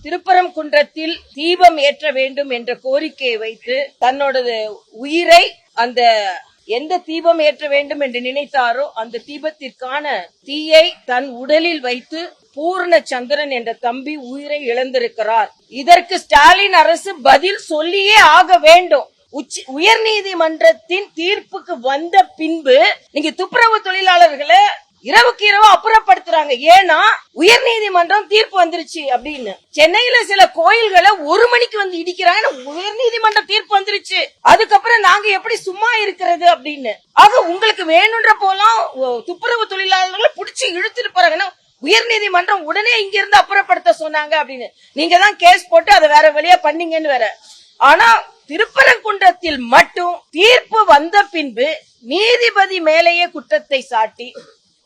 திருப்பரங்குன்றத்தில் தீபம் ஏற்ற வேண்டும் என்ற கோரிக்கையை வைத்து தன்னோட உயிரை அந்த எந்த தீபம் ஏற்ற வேண்டும் என்று நினைத்தாரோ அந்த தீபத்திற்கான தீயை தன் உடலில் வைத்து பூர்ணச்சந்திரன் என்ற தம்பி உயிரை இழந்திருக்கிறார். இதற்கு ஸ்டாலின் அரசு பதில் சொல்லியே ஆக வேண்டும். உயர் நீதிமன்றத்தின் தீர்ப்புக்கு வந்த பின்பு நீங்க துப்புரவு தொழிலாளர்களை இரவுக்கு இரவு அப்புறப்படுத்துறாங்க. ஏன்னா உயர் நீதிமன்றம் தீர்ப்பு வந்துருச்சு அப்படின்னு. சென்னையில சில கோயில்களை 1 மணிக்கு வந்து இடிக்கிறாங்க. உயர் நீதிமன்றம் தீர்ப்பு வந்துருச்சு, அதுக்கப்புறம் நாங்க எப்படி சும்மா இருக்கிறது அப்படின்னு. ஆக உங்களுக்கு வேணுன்ற போலாம் துப்புரவு தொழிலாளர்களை புடிச்சு இழுத்துட்டு போறாங்கன்னா உயர் நீதிமன்றம் உடனே இங்க இருந்து அப்புறப்படுத்த சொன்னாங்க அப்படின்னு. நீங்க தான் கேஸ் போட்டு அதை வேற வழியா பண்ணீங்கன்னு வேற. ஆனா திருப்பரங்குன்றத்தில் மட்டும் தீர்ப்பு வந்த பின்பு நீதிபதி மேலேயே குற்றத்தை சாட்டி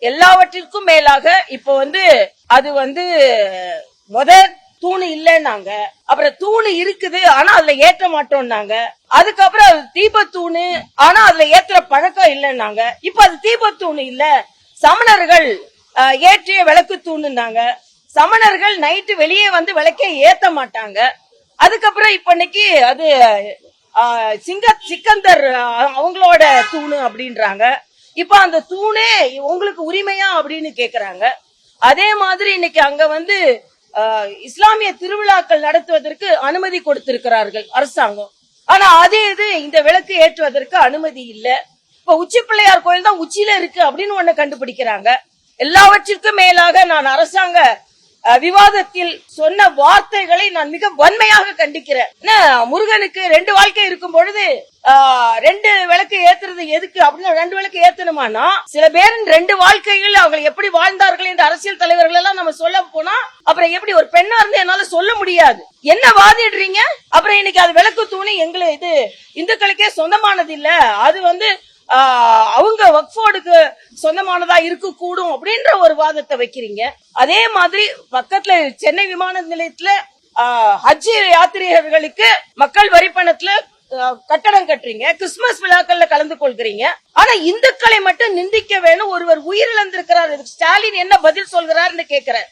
எல்லாவற்றிற்கும் மேலாக இப்ப அது தூணு இல்லைன்னாங்க, அப்புறம் தூணு இருக்குது ஆனா அதுல ஏற்ற மாட்டோம்னாங்க, அதுக்கப்புறம் அது தீபத்தூணு ஆனா அதுல ஏற்ற பழக்கம் இல்லைன்னாங்க, இப்ப அது தீபத்தூணு இல்ல சமணர்கள் ஏற்றிய விளக்கு தூணுன்னாங்க. சமணர்கள் நைட்டு வெளியே வந்து விளக்கே ஏத்த மாட்டாங்க. அதுக்கப்புறம் இப்ப இன்னைக்கு அது சிக்கந்தர் அவங்களோட தூணு அப்படின்றாங்க. இப்ப அந்த தூணே உங்களுக்கு உரிமையா அப்படின்னு கேக்குறாங்க. அதே மாதிரி இன்னைக்கு அங்க இஸ்லாமிய திருவிழாக்கள் நடத்துவதற்கு அனுமதி கொடுத்திருக்கிறார்கள் அரசாங்கம். ஆனா அதே இது இந்த விளக்கு ஏற்றுவதற்கு அனுமதி இல்ல. இப்ப உச்சி பிள்ளையார் கோயில் தான் உச்சியில இருக்கு அப்படின்னு ஒண்ணு கண்டுபிடிக்கிறாங்க. எல்லாவற்றிற்கும் மேலாக நான் அரசாங்க விவாதத்தில் சொன்ன வார்த்தைகளை நான் மிக வன்மையாக கண்டிக்கிறேன். முருகனுக்கு 2 வாழ்க்கை இருக்கும் பொழுது 2 விளக்கு ஏத்துறது எதுக்கு அப்படின்னு 2 விளக்கு ஏத்தணுமானா சில பேர் 2 வாழ்க்கைகள் அவங்க எப்படி வாழ்ந்தார்கள் என்று அரசியல் தலைவர்கள் எல்லாம் நம்ம சொல்ல போனா அப்புறம் எப்படி ஒரு பெண்ணா இருந்து என்னால சொல்ல முடியாது. என்ன வாதிடுறீங்க? அப்புறம் இன்னைக்கு அது விளக்கு தூணி இது இந்துக்களுக்கே சொந்தமானது இல்ல, அது அவங்க வக்ஃபோர்டுக்கு சொந்தமானதா இருக்க கூடும் அப்படின்ற ஒரு வாதத்தை வைக்கிறீங்க. அதே மாதிரி பக்கத்துல சென்னை விமான நிலையத்துல ஹஜ் யாத்திரிகர்களுக்கு மக்கள் வரி பணத்துல கட்டடம் கட்டுறீங்க, கிறிஸ்துமஸ் விழாக்கள்ல கலந்து கொள்கிறீங்க. ஆனா இந்துக்களை மட்டும் நிந்திக்க வேணும். ஒருவர் உயிரிழந்திருக்கிறார், ஸ்டாலின் என்ன பதில் சொல்கிறார்னு கேக்குறேன்.